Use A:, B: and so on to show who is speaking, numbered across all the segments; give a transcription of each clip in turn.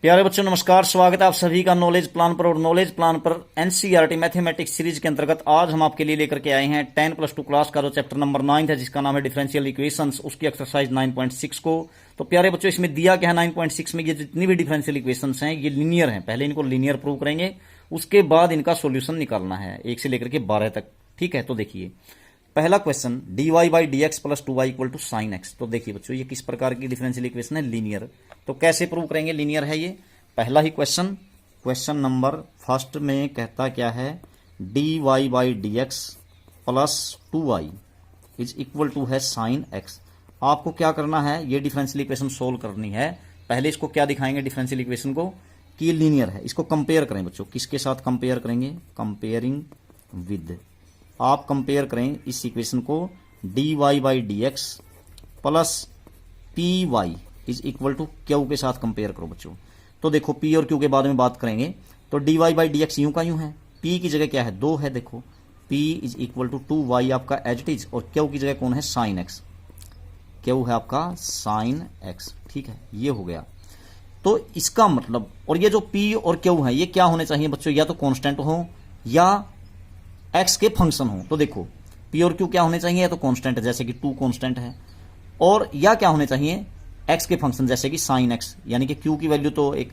A: प्यारे बच्चों नमस्कार, स्वागत है आप सभी का नॉलेज प्लान पर। और नॉलेज प्लान पर एनसीईआरटी मैथमेटिक्स सीरीज के अंतर्गत आज हम आपके लिए लेकर के आए हैं 10+2 क्लास का जो चैप्टर नंबर 9 है, जिसका नाम है डिफरेंशियल इक्वेशंस, उसकी एक्सरसाइज 9.6 को। तो प्यारे बच्चों, इसमें दिया क्या है 9.6 में, ये जितनी भी डिफरेंशियल इक्वेशंस हैं ये लीनियर हैं। पहले इनको लीनियर प्रूव करेंगे, उसके बाद इनका सोल्यूशन निकालना है 1 से लेकर के 12 तक। ठीक है, तो देखिए पहला question dy by d x plus 2y equal to sine x. तो देखिए बच्चों, ये किस प्रकार की डिफरेंशियल इक्वेशन है, लीनियर। तो कैसे प्रूव करेंगे लीनियर है ये, पहला ही क्वेश्चन नंबर फर्स्ट में कहता क्या है, dy by d x plus 2y is equal to है साइन एक्स। आपको क्या करना है, ये डिफरेंशियल इक्वेशन सोल्व करनी है। पहले इसको क्या दिखाएंगे डिफरेंशियल इक्वेशन को कि ये लीनियर है। इसको कंपेयर करें बच्चों, किसके साथ कंपेयर करेंगे, कंपेयरिंग विद, आप कंपेयर करें इस इक्वेशन को dy by d x plus p y is equal to q के साथ कंपेयर करो बच्चों। तो देखो p और q के बारे में बात करेंगे, तो dy बाई डी एक्स यूं का यूं है, p की जगह क्या है 2 है, देखो p is equal to 2y आपका एज इट इज, और q की जगह कौन है साइन एक्स, q है आपका साइन एक्स। ठीक है, ये हो गया। तो इसका मतलब, और ये जो p और q है ये क्या होने चाहिए बच्चों, या तो कांस्टेंट हो या x के फंक्शन हो। तो देखो p और q क्या होने चाहिए, या तो कांस्टेंट जैसे कि 2 कांस्टेंट है, और या क्या होने चाहिए x के फंक्शन जैसे कि साइन x, यानी कि q की वैल्यू तो एक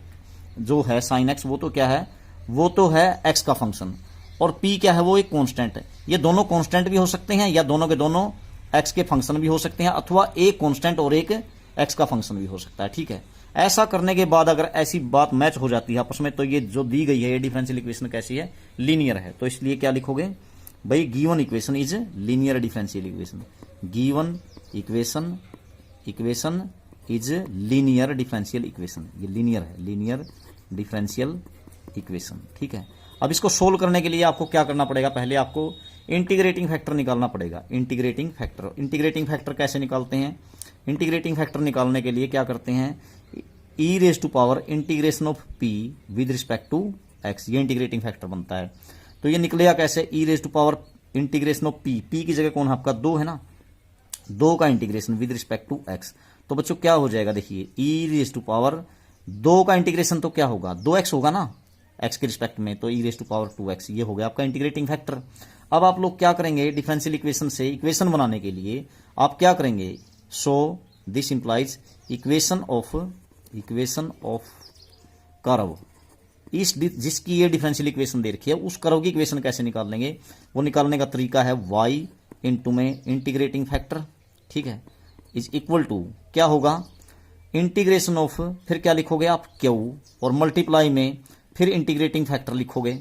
A: जो है साइन x वो तो क्या है, वो तो है x का फंक्शन, और p क्या है वो एक कांस्टेंट है। ये दोनों कांस्टेंट भी हो सकते हैं, या दोनों के दोनों x के फंक्शन भी हो सकते हैं, अथवा एक कांस्टेंट और एक x का फंक्शन भी हो सकता है। ठीक है, ऐसा करने के बाद अगर ऐसी बात मैच हो जाती है आपस में, तो ये जो दी गई है ये डिफरेंशियल इक्वेशन कैसी है, लीनियर है। तो इसलिए क्या लिखोगे भाई, given equation is linear differential equation, given equation is linear differential equation, ये लीनियर है, लीनियर डिफरेंशियल इक्वेशन। ठीक है, अब इसको सोल्व करने के लिए आपको क्या करना पड़ेगा, पहले आपको इंटीग्रेटिंग फैक्टर निकालना पड़ेगा। इंटीग्रेटिंग फैक्टर कैसे निकालते हैं, इंटीग्रेटिंग फैक्टर निकालने के लिए क्या करते हैं, e raise to power integration of p with respect to x, ये इंटीग्रेटिंग फैक्टर बनता है। तो ये निकलेगा कैसे, e raise to power integration of p, p की जगह कौन है आपका 2 है ना, 2 का integration with respect to x. तो बच्चों क्या हो जाएगा, देखिए ई रेज टू पावर 2 का इंटीग्रेशन तो क्या होगा, 2x होगा ना x के रिस्पेक्ट में, तो e raise to power 2x, ये हो गया आपका इंटीग्रेटिंग फैक्टर। अब आप लोग क्या करेंगे, डिफरेंशियल इक्वेशन से इक्वेशन बनाने के लिए आप क्या करेंगे, so this implies equation of curve, इस जिसकी ये डिफरेंशियल इक्वेशन दे रखी है उस कर्व की इक्वेशन कैसे निकाल लेंगे, वो निकालने का तरीका है y इंटू में इंटीग्रेटिंग फैक्टर। ठीक है, इज इक्वल टू क्या होगा, इंटीग्रेशन ऑफ, फिर क्या लिखोगे आप q, और मल्टीप्लाई में फिर इंटीग्रेटिंग फैक्टर लिखोगे।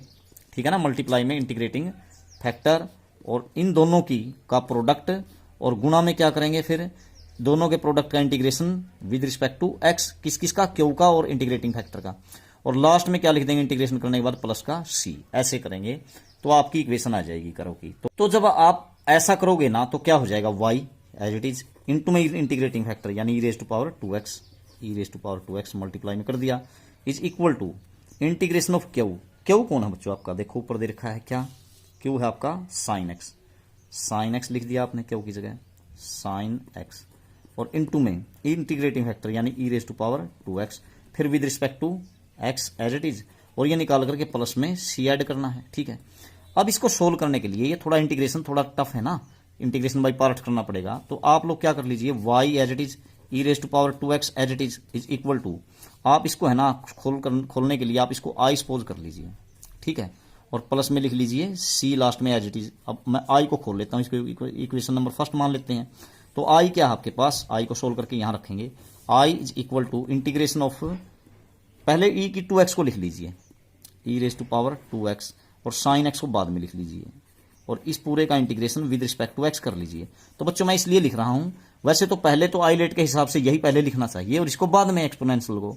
A: ठीक है ना, मल्टीप्लाई में इंटीग्रेटिंग फैक्टर, और इन दोनों की का प्रोडक्ट, और गुणा में क्या करेंगे, फिर दोनों के प्रोडक्ट का integration with respect to x, किसका क्यू का और इंटीग्रेटिंग फैक्टर का, और लास्ट में क्या लिख देंगे इंटीग्रेशन करने के बाद प्लस का c। ऐसे करेंगे तो आपकी इक्वेशन आ जाएगी कर्व की। तो जब आप ऐसा करोगे ना तो क्या हो जाएगा, y as it is into में इंटीग्रेटिंग फैक्टर यानी e raise to power 2x multiply में कर दिया, is equal to integration of q. Q कौन है बच्चों आपका, देखो ऊपर दे रखा है क्या, क्यू है आपका साइन एक्स लिख दिया आपने क्यू की जगह साइन एक्स, और इनटू में इंटीग्रेटिंग फैक्टर यानी e raise to power 2x, फिर with respect to x as it is, और ये निकाल करके प्लस में c ऐड करना है। ठीक है, अब इसको सोल्व करने के लिए ये थोड़ा इंटीग्रेशन थोड़ा टफ है ना, इंटीग्रेशन बाई पार्ट करना पड़ेगा। तो आप लोग क्या कर लीजिए, y as it is e raise to power 2x as it is equal to, आप इसको है ना खोलने के लिए आप इसको i सपोज कर लीजिए। ठीक है, और प्लस में लिख लीजिए c लास्ट में एज इट इज। अब मैं i को खोल लेता हूँ, इसको इक्वेशन नंबर फर्स्ट मान लेते हैं। तो i क्या है आपके पास, i को सोल्व करके यहां रखेंगे, i is equal to integration of, पहले e की 2x को लिख लीजिए, ई रेज टू पावर 2x, और साइन x को बाद में लिख लीजिए, और इस पूरे का integration with respect to x कर लीजिए। तो बच्चों मैं इसलिए लिख रहा हूं, वैसे तो पहले तो आईलेट के हिसाब से यही पहले लिखना चाहिए, और इसको बाद में एक्सपोनेंशियल को,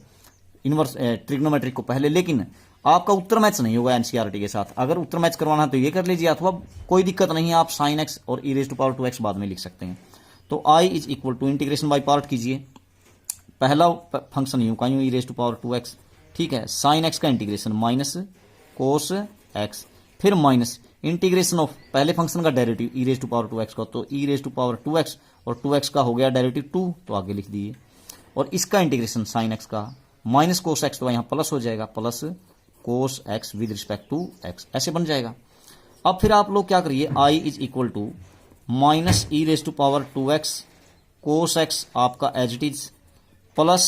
A: इनवर्स ट्रिग्नोमेट्रिक को पहले, लेकिन आपका उत्तर मैच नहीं होगा एनसीईआरटी के साथ। अगर उत्तर मैच करवाना है तो ये कर लीजिए, अथवा कोई दिक्कत नहीं है, आप साइन x और ई रेज टू पावर 2x बाद में लिख सकते हैं। तो i is equal to integration by part कीजिए, पहला फंक्शन यूं का यूं e raise to power 2x, ठीक है, साइन x का इंटीग्रेशन माइनस कोस x, फिर माइनस इंटीग्रेशन ऑफ पहले फंक्शन का derivative e raise to power 2x का, तो e raise to power 2x, और 2x का हो गया डेरिवेटिव 2, तो आगे लिख दिए, और इसका इंटीग्रेशन साइन x का माइनस कोस एक्स तो यहाँ प्लस हो जाएगा, plus cos x with respect to x, ऐसे बन जाएगा। अब फिर आप लोग क्या करिए, I is equal to minus e raise to power 2x cos x आपका एज इट इज प्लस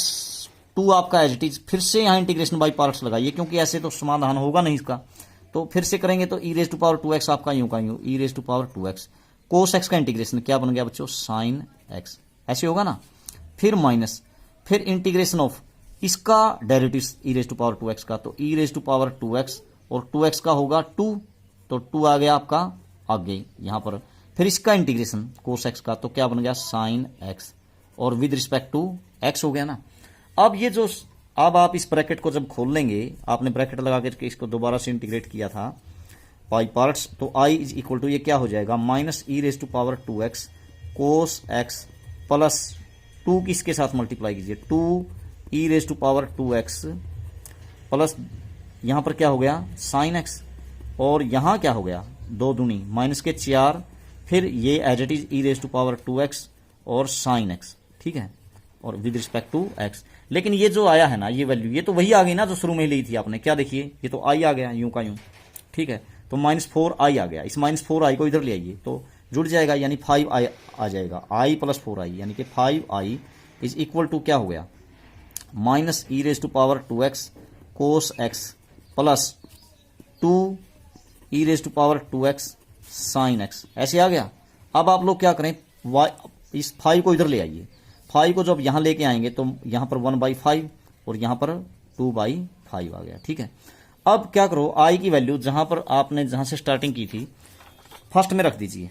A: 2 आपका एज इट इज, फिर से यहाँ इंटीग्रेशन बाई पार्ट्स लगाइए क्योंकि ऐसे तो समाधान होगा नहीं इसका, तो फिर से करेंगे तो e raise to power 2x आपका यूं का यूं e raise to power 2x cos x का इंटीग्रेशन क्या बन गया बच्चों, साइन एक्स, ऐसे होगा ना। फिर माइनस, फिर इंटीग्रेशन ऑफ इसका derivative e raise to power 2x का, तो e raise to power 2x और 2x का होगा 2, तो 2 आ गया आपका आगे यहां पर। फिर इसका इंटीग्रेशन कोस एक्स का, तो क्या बन गया साइन एक्स और विद रिस्पेक्ट टू एक्स हो गया ना। अब ये जो अब आप इस ब्रैकेट को जब खोल लेंगे, आपने ब्रैकेट लगा करके इसको दोबारा से इंटीग्रेट किया था बाई पार्ट्स, तो आई इज इक्वल टू ये क्या हो जाएगा, minus e raise to power 2x cos x plus 2 किसके साथ मल्टीप्लाई कीजिए, 2 e raise to power 2x plus यहां पर क्या हो गया साइन एक्स, और यहां क्या हो गया 2 दूनी माइनस के 4, फिर ये as it is e raise to power 2x और साइन एक्स, ठीक है, और विद रिस्पेक्ट टू एक्स। लेकिन ये जो आया है ना ये वैल्यू, ये तो वही आ गई ना जो शुरू में ली थी आपने, क्या देखिए ये तो आई आ गया यूं का यूं, ठीक है, तो -4i आ गया, इस -4i को इधर ले आइए तो जुड़ जाएगा, यानी 5i आ जाएगा, i प्लस 4i यानी कि 5i इज इक्वल टू क्या हो गया, minus e raise to power 2x cos x plus 2 e raise to power 2x sine x, ऐसे आ गया। अब आप लोग क्या करें, इस 5 को इधर ले आइए, 5 को जब यहां लेके आएंगे तो यहां पर 1/5 और यहां पर 2/5 आ गया, ठीक है। अब क्या करो, आई की वैल्यू जहां पर आपने जहां से स्टार्टिंग की थी फर्स्ट में रख दीजिए।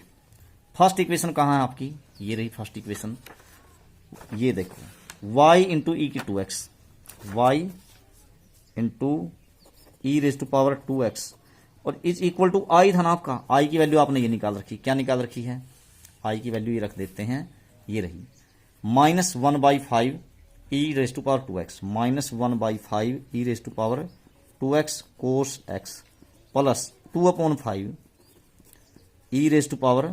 A: फर्स्ट इक्वेशन कहां है आपकी, ये रही फर्स्ट इक्वेशन, ये देखो y इंटू ई की 2x, y into e raise to power 2x और इज इक्वल टू आई था ना आपका, आई की वैल्यू आपने ये निकाल रखी, क्या निकाल रखी है, आई की वैल्यू ये रख देते हैं, ये रही -1/5 e raise to power 2x, -1/5 e raise to power 2x cos x plus 2/5 e raise to power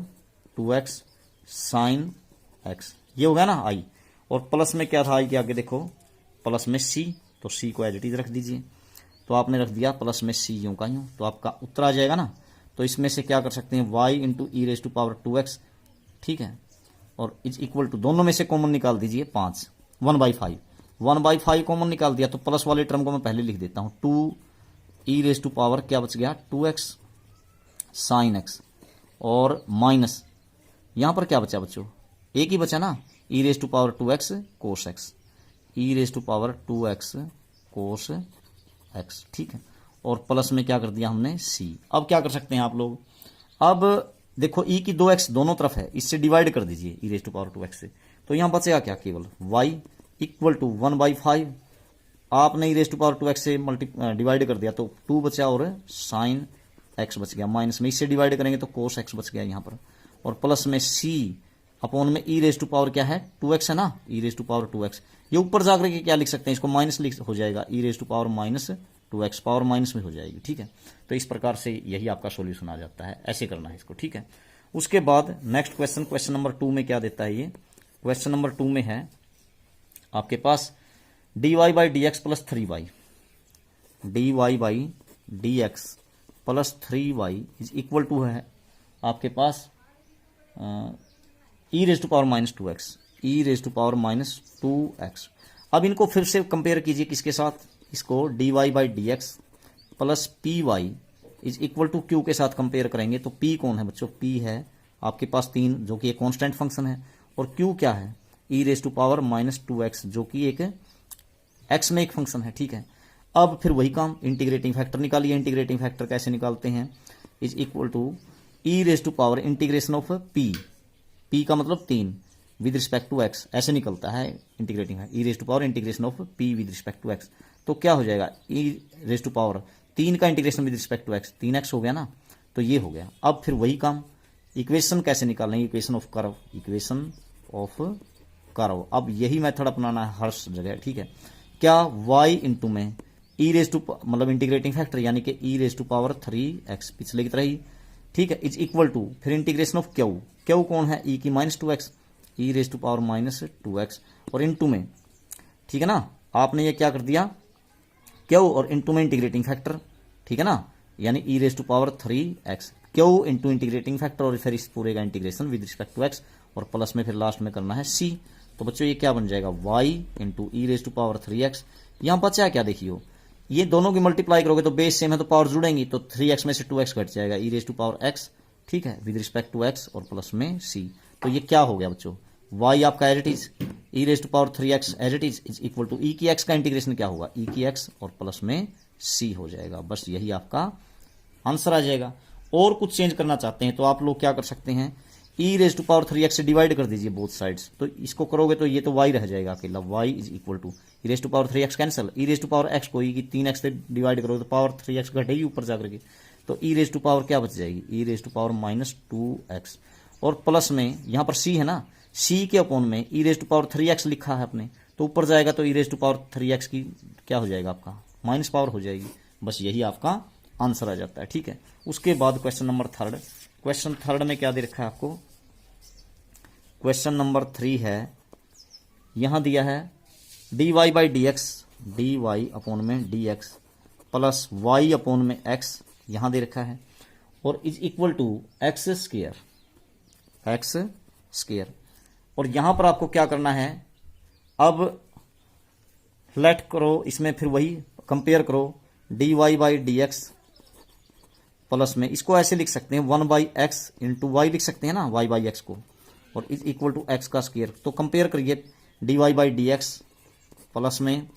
A: 2x sine x, ये हो गया ना आई। और प्लस में क्या था आई के आगे देखो, प्लस में c, तो c को एज इट इज रख दीजिए, तो आपने रख दिया प्लस में c यूं का यूं, तो आपका उत्तर आ जाएगा ना। तो इसमें से क्या कर सकते हैं, y into e raise to power 2x, ठीक है, और इज इक्वल टू दोनों में से कॉमन निकाल दीजिए 5, 1/5 कॉमन निकाल दिया, तो प्लस वाले टर्म को मैं पहले लिख देता हूं, 2 ई रेज टू पावर क्या बच गया 2x साइन x और माइनस यहां पर क्या बचा बच्चों, एक ही बचा ना, e raise to power 2x cos x, e raise to power 2x cos x, ठीक है, और प्लस में क्या कर दिया हमने c। अब क्या कर सकते हैं आप लोग, अब देखो e की 2x दोनों तरफ है, इससे डिवाइड कर दीजिए ई रेज टू पावर 2x से, तो यहां बचेगा क्या, केवल y इक्वल टू 1/5, आपने ई रेज टू पावर 2x से डिवाइड कर दिया तो 2 बचा और साइन x बच गया, माइनस में इससे डिवाइड करेंगे तो कोस x बच गया यहां पर, और प्लस में c अपॉन में ई रेज टू पावर क्या है 2x है ना, e raise to power 2x, ये ऊपर जाकर के क्या लिख सकते हैं, इसको माइनस लिख हो जाएगा, e raise to power -2x power minus में हो जाएगी, ठीक है। तो इस प्रकार से यही आपका सॉल्यूशन आ जाता है, ऐसे करना है इसको, ठीक है। उसके बाद नेक्स्ट क्वेश्चन, क्वेश्चन नंबर 2 में क्या देता है, ये क्वेश्चन नंबर 2 में है आपके पास dy/dx plus 3y, dy/dx plus 3y is equal to है आपके पास e raise to power -2x, e raise to power -2x। अब इनको फिर से कंपेयर कीजिए किसके साथ, इसको dy/dx plus p y is equal to q के साथ कंपेयर करेंगे, तो p कौन है बच्चों, p है आपके पास 3 जो कि एक कांस्टेंट फंक्शन है, और q क्या है e raise to power -2x जो कि एक x में एक फंक्शन है, ठीक है। अब फिर वही काम, इंटीग्रेटिंग फैक्टर निकालिए, इंटीग्रेटिंग फैक्टर कैसे निकालते हैं, is equal to e raise to power integration of p का मतलब 3 विद रिस्पेक्ट टू x, ऐसे निकलता है इंटीग्रेटिंग है, e raise to power integration of p with respect to x, तो क्या हो जाएगा ई रेज टू पावर 3 का integration with respect to x, 3x हो गया ना, तो ये हो गया। अब फिर वही काम, इक्वेशन कैसे निकालेंगे, equation of curve, equation of curve, अब यही मेथड अपनाना है हर जगह, ठीक है। क्या y इंटू में ई रेज टू मतलब इंटीग्रेटिंग फैक्टर यानी कि e raise to power 3x पिछले की तरह ही, ठीक है, इज इक्वल टू फिर इंटीग्रेशन ऑफ क्यू कौन है ई की -2x, e raise to power -2x और इनटू में, ठीक है ना, आपने ये क्या कर दिया, क्यू और इंटू में इंटीग्रेटिंग फैक्टर, ठीक है ना, यानी e raise to power 3x, q into integrating factor और फिर इस पूरे का integration with respect to x और प्लस में फिर लास्ट में करना है c। तो बच्चों ये क्या बन जाएगा y into e raise to power 3x। यहां बचा है क्या, देखियो ये दोनों की मल्टीप्लाई करोगे तो बेस सेम है तो पावर जुड़ेंगी, तो 3x में से 2x घट जाएगा, e raise to power x, ठीक है, विद रिस्पेक्ट टू x और प्लस में c। तो ये क्या हो गया बच्चों, y आपका as it is e raise to power 3x as it is equal to e की x का इंटीग्रेशन क्या होगा, ई की x और प्लस में c हो जाएगा। बस यही आपका आंसर आ जाएगा। और कुछ चेंज करना चाहते हैं तो आप लोग क्या कर सकते हैं, e raise to power 3x से डिवाइड कर दीजिए बोथ साइड्स, तो इसको करोगे तो ये तो y रह जाएगा अकेला, y is equal to e raise to power 3x cancel, e raise to power x को ई की 3x से डिवाइड करोगे तो पावर 3x घटेगी ऊपर जाकर के, तो ई रेज टू पावर क्या बच जाएगी, ई रेज टू पावर -2x और प्लस में यहां पर c है ना, c के अपोन में ई रेज टू पावर 3x लिखा है आपने, तो ऊपर जाएगा तो e raise to power 3x की क्या हो जाएगा आपका माइनस पावर हो जाएगी। बस यही आपका आंसर आ जाता है, ठीक है। उसके बाद question number third, question third में क्या दे रखा है आपको, क्वेश्चन नंबर 3 है, यहां दिया है dy by d x, d y upon में d x plus y upon में x यहां दे रखा है और is equal to x square. और यहां पर आपको क्या करना है, अब लेट करो इसमें, फिर वही कंपेयर करो dy by d x plus में, इसको ऐसे लिख सकते हैं 1 बाई एक्स इंटू वाई लिख सकते हैं ना, y बाई एक्स को, और इज इक्वल टू एक्स का स्क्वायर। तो कंपेयर करिए dy by d x plus में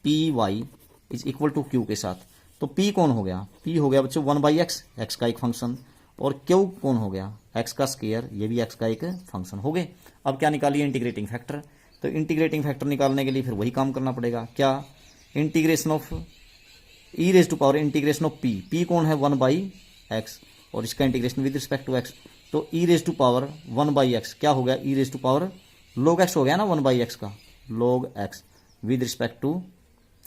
A: p y is equal to q के साथ। तो p कौन हो गया, p हो गया बच्चों 1 बाई एक्स, एक्स का एक फंक्शन, और q कौन हो गया, x का स्क्वायर, ये भी x का एक फंक्शन हो गए। अब क्या निकालिए, इंटीग्रेटिंग फैक्टर। तो इंटीग्रेटिंग फैक्टर निकालने के लिए फिर वही काम करना पड़ेगा, क्या, integration of e raise to power integration of p कौन है 1 बाई एक्स और इसका integration with respect to x, तो e raise to power 1 by x क्या हो गया, e raise to power log x हो गया ना 1 बाई एक्स का, log x with respect to,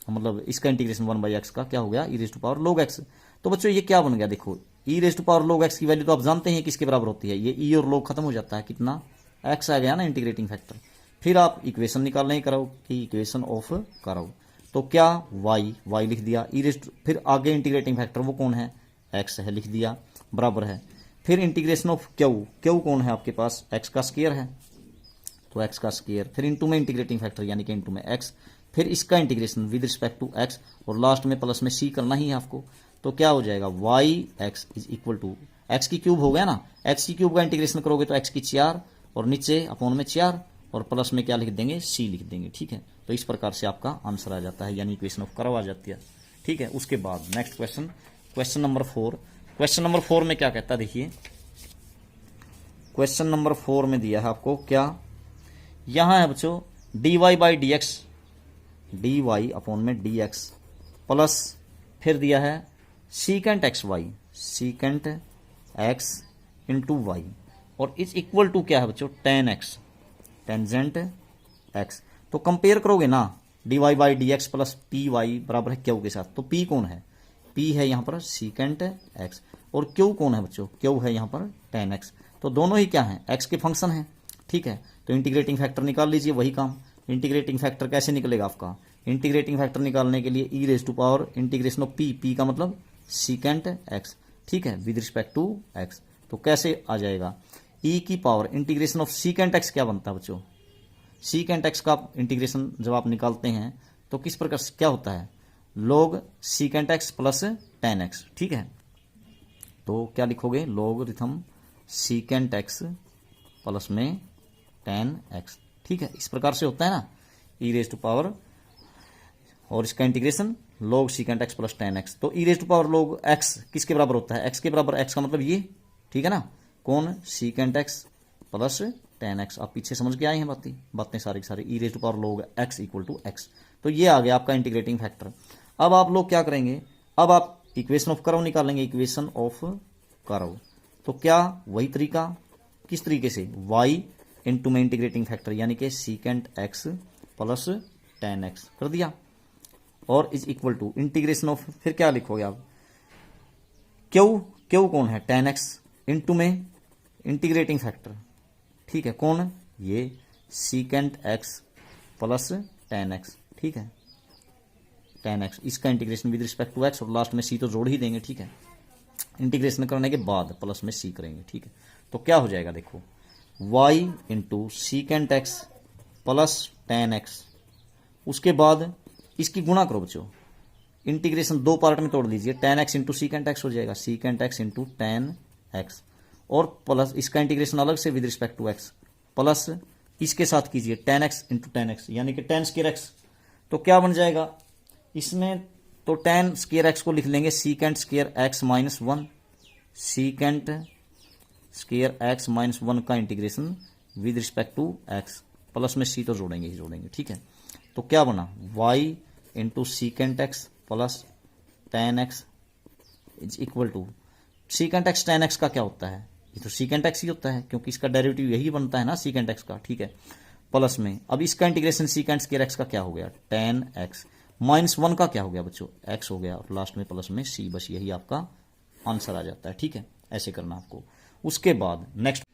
A: मतलब इसका इंटीग्रेशन 1 बाई एक्स का क्या हो गया, e raise to power log x। तो बच्चों ये क्या बन गया, देखो e raise to power log x की वैल्यू तो आप जानते हैं किसके बराबर होती है, ये ई और log खत्म हो जाता है, कितना x आ गया ना इंटीग्रेटिंग फैक्टर। फिर आप इक्वेशन निकालने ही कराओ कि इक्वेशन ऑफ कराओ, तो क्या y लिख दिया, ई रेज टू, फिर आगे इंटीग्रेटिंग फैक्टर वो कौन है, x है, लिख दिया बराबर है। फिर इंटीग्रेशन ऑफ क्यू कौन है आपके पास, x का स्क्वायर है, तो x का स्क्वायर, फिर इंटू में इंटीग्रेटिंग फैक्टर यानी कि इंटू में x, फिर इसका integration with respect to x और लास्ट में प्लस में c करना ही है आपको। तो क्या हो जाएगा, yx is equal to x की क्यूब हो गया ना, x की क्यूब का इंटीग्रेशन करोगे तो x की 4 और नीचे अपॉन में 4 और प्लस में क्या लिख देंगे, c लिख देंगे, ठीक है। तो इस प्रकार से आपका आंसर आ जाता है, यानी इक्वेशन ऑफ कर्व आ जाती है, ठीक है। उसके बाद next question, question number 4, question number 4 में क्या कहता है, देखिए क्वेश्चन नंबर 4 में दिया है आपको क्या, यहां है बच्चों dy by d x, d y upon में डी एक्स प्लस फिर दिया है secant x y, secant x into y और इज इक्वल टू क्या है बच्चों, टेन एक्स, टेंजेंट एक्स। तो कंपेयर करोगे ना dy by d x plus p y बराबर है क्यू के साथ, तो p कौन है, p है यहाँ पर सीकेंट x और q कौन है बच्चों, q है यहाँ पर टेन एक्स। तो दोनों ही क्या है, x के फंक्शन है, ठीक है। तो इंटीग्रेटिंग फैक्टर निकाल लीजिए, वही काम। इंटीग्रेटिंग फैक्टर कैसे निकलेगा आपका, इंटीग्रेटिंग फैक्टर निकालने के लिए e raise to power integration of p का मतलब सीकेंट x, ठीक है, विद रिस्पेक्ट टू x। तो कैसे आ जाएगा, e की power integration of secant x क्या बनता है बच्चों, सीकेंट x का इंटीग्रेशन जब आप निकालते हैं तो किस प्रकार से क्या होता है, log secant x plus tan x, ठीक है। तो क्या लिखोगे, लॉगरिथम सीकेंट x प्लस में टेन एक्स, ठीक है। इस प्रकार से होता है ना, ई रेज टू पावर और इसका integration log secant x plus tan x. तो e raise to power log x किसके बराबर होता है, x के बराबर, x का मतलब ये, ठीक है ना, कौन, secant x plus tan x. आप पीछे समझ के आए हैं बातें सारी की सारी, e raise to power log x equal to x. तो ये आ गया आपका इंटीग्रेटिंग फैक्टर। अब आप लोग क्या करेंगे, अब आप इक्वेशन ऑफ कर्व निकालेंगे, इक्वेशन ऑफ कर्व। तो क्या वही तरीका, किस तरीके से, y इंटू में इंटीग्रेटिंग फैक्टर यानी कि secant x plus tan x कर दिया और is equal to integration of, फिर क्या लिखोगे आप, क्यू कौन है, टेन एक्स इंटू में इंटीग्रेटिंग फैक्टर, ठीक है, कौन, ये secant x plus tan x ठीक है, tan x, इसका integration with respect to x और लास्ट में c तो जोड़ ही देंगे, ठीक है। इंटीग्रेशन करने के बाद प्लस में c करेंगे, ठीक है। तो क्या हो जाएगा देखो, y into secant x plus tan x, उसके बाद इसकी गुणा करो बच्चों, इंटीग्रेशन दो पार्ट में तोड़ लीजिए, tan x into secant x हो जाएगा, secant x into tan x, और प्लस इसका इंटीग्रेशन अलग से with respect to x, plus इसके साथ कीजिए tan x into tan x, यानी कि tan स्क्वायर x। तो क्या बन जाएगा इसमें, तो tan स्क्वायर x को लिख लेंगे secant square x minus 1, secant square x minus 1 का integration with respect to x, plus में c तो जोड़ेंगे ही जोड़ेंगे, ठीक है। तो क्या बना, y into secant x plus tan x is equal to, secant x tan x का क्या होता है, ये तो सीकेंट एक्स ही होता है क्योंकि इसका डेरिवेटिव यही बनता है ना सीकेंट एक्स का, ठीक है। प्लस में अब इसका इंटीग्रेशन सीकेंट स्क्वायर एक्स का क्या हो गया, tan x माइनस 1 का क्या हो गया बच्चों, x हो गया, और लास्ट में प्लस में c, बस यही आपका आंसर आ जाता है, ठीक है। ऐसे करना आपको। उसके बाद नेक्स्ट,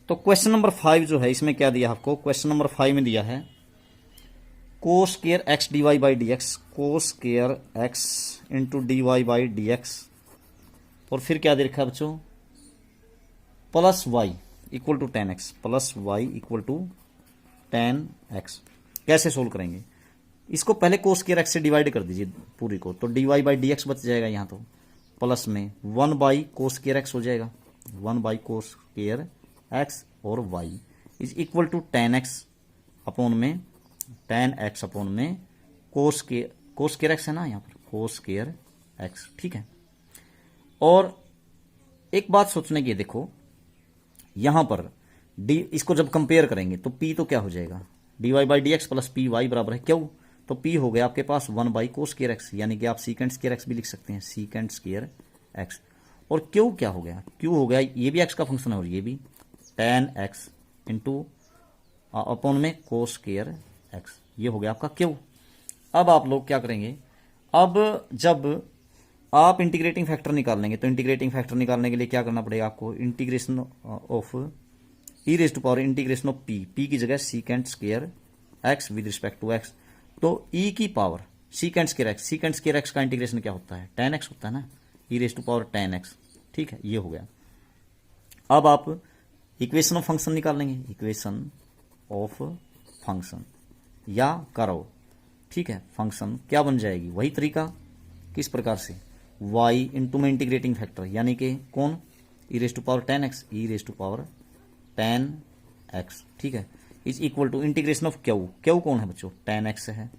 A: तो क्वेश्चन नंबर 5 जो है इसमें क्या दिया आपको, क्वेश्चन नंबर 5 में दिया है cos square x d y by d x, cos square x into d y by d x, और फिर क्या दे रखा है बच्चों, plus y equal to tan x, plus y equal to tan x। कैसे सोल्व करेंगे, इसको पहले कोस स्क्वायर एक्स से डिवाइड कर दीजिए पूरी को, तो d y by d x बच जाएगा यहाँ, तो प्लस में 1 बाई कोस स्क्वायर एक्स हो जाएगा, 1 बाई कोस स्क्वायर एक्स, और y is equal to tan x upon में tan x अपॉन में कोस स्क्वायर एक्स है ना यहाँ पर, कोस स्क्वायर एक्स, ठीक है। और एक बात सोचने की, देखो यहां पर d, इसको जब कंपेयर करेंगे तो p तो क्या हो जाएगा, d y by d x plus p y बराबर है क्यों, तो p हो गया आपके पास 1 बाई कोस स्क्वायर एक्स, यानी कि आप सीकेंट स्क्वायर एक्स भी लिख सकते हैं, सीकेंट स्क्वायर एक्स। और q क्या हो गया, q हो गया ये भी x का फंक्शन है और ये भी tan x इंटू अपॉन में कोस स्क्वायर एक्स, ये हो गया आपका q। अब आप लोग क्या करेंगे, अब जब आप इंटीग्रेटिंग फैक्टर निकाल लेंगे, तो इंटीग्रेटिंग फैक्टर निकालने के लिए क्या करना पड़ेगा आपको, integration of e raise to power integration of p की जगह secant square x with respect to x, तो ई की पावर सीकेंट स्क्वायर एक्स का इंटीग्रेशन क्या होता है, tan x होता है ना, e raise to power tan x, ठीक है, ये हो गया। अब आप इक्वेशन ऑफ फंक्शन निकाल लेंगे, इक्वेशन ऑफ फंक्शन या करो, ठीक है, फंक्शन क्या बन जाएगी, वही तरीका, किस प्रकार से, y इंटू में इंटीग्रेटिंग फैक्टर, यानी कि कौन, e raise to power tan x, e raise to power tan x, ठीक है, is equal to integration of q कौन है बच्चों, tan x है,